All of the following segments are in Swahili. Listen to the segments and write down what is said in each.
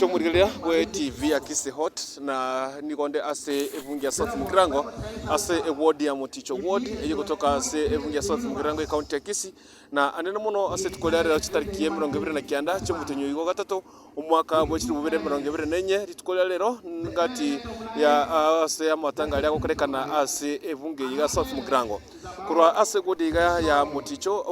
chomurigeria we TV ya Kisi Hot na nikonde ase evungia South Mugirango ase ward ya Moticho ward eyo kutoka ase evungia South Mugirango county ya Kisi na anene muno ase tukolera chitariki 29 cy'umutenyo igo gatatu umwaka wa 2024 ritukolera lero ngati ya ase amatanga ali akorekana ase evungia ya South Mugirango kurwa ase ward ya Moticho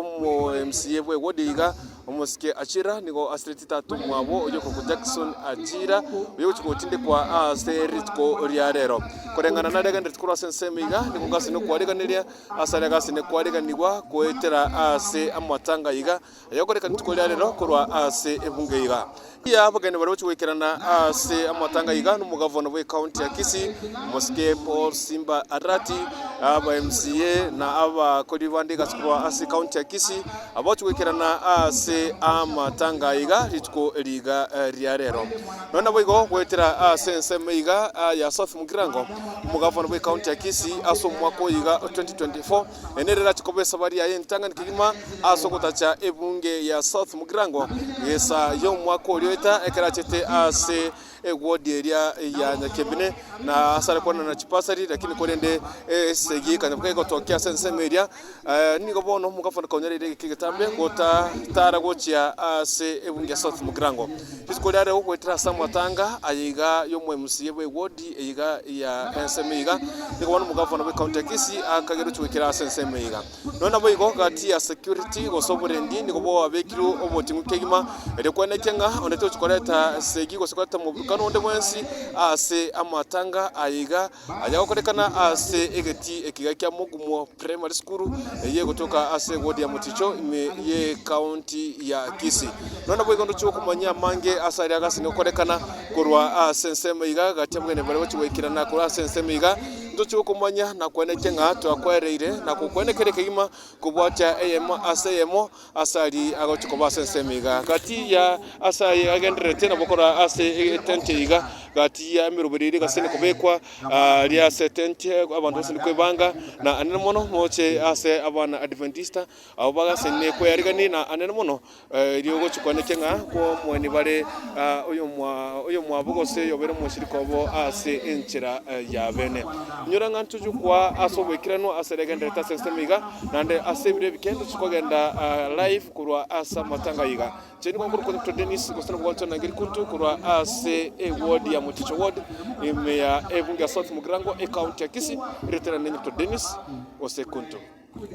MCA we ward ya Omusike Achira nigo asleti tatu mwabo oyo ko Jackson Achira oyo chikotinde kwa aseritko riarero korengana na daga ndikura sensemiga nigo ngase no kwariganiria asale gase ne kwariganirwa kwetera ase amatanga iga ayo koreka ntiko riarero kurwa ase ebunge iga ya bagane bari chwekerana ase amatanga iga no mugavana we county ya Kisi Omusike Paul Simba Arati aba MCA na aba kodivande gaskwa ase county ya Kisi abo chwekerana ase amatanga iga ritko liga riarero nona boigo kwetera sense meiga ya South Mugirango mugavana we county ya Kisi aso mwako iga 2024 enerera chikobe sabari ya yentanga nikigima aso kotacha ebunge ya South Mugirango yesa yo mwako lieta ekarachete ase ward area ya Nyakebine na asale kona na chipasari lakini korende segi kana kutokea sense media niko bono mugavana konyere kigetambe kota tara gochia ase ebunge South Mugirango tisikolare okwetera samatanga ayiga yo MCA we ward ayiga ya nsemiga niko bono mugavana we county Kisi akagero chwekera sensemiga nona boigo kati ya security go sovereignty niko bo abekiru obotingu kegima erekwanekenga oneto chikoleta segi go sokoleta mubukano onde mwensi ase amatanga ayiga ayakorekana ase egeti ekigakya mugumo primary school ye kutoka ase ward ya Moticho ye county ya Kisi nona boigo ndo chwo kumanya mange asari agasi ngokorekana kurwa sensemiga gatemwe bare wekirana kurwa sensemiga ndo chwo kumanya na kwenekenga twakwereire na kukwenekere kigima kubwacha asayemo asari agochikoba sensemiga kati ya asari agenderete na bokora ase tente iga gati ya mirubiriri gasene kubekwa ria setente abantu bose nikwebanga na anene mono moche ase abana adventista abo bagasene ko yarigani na anene mono ryogo chikonekenga ko mweni bare uyo mwabugose yobere mushirikobo ase enchera ya bene nyuranga ntuju kwa asobekirano aseregendereta sensemiga nande asebire bikendo chikogenda live kurwa asa matanga iga cheni kwa kuru Dennis gosana bwanto nangiri kuntu kurwa ase ward ya Moticho ward ime ya evunga South Mugirango county ya Kisi retera nenye Dennis ose kuntu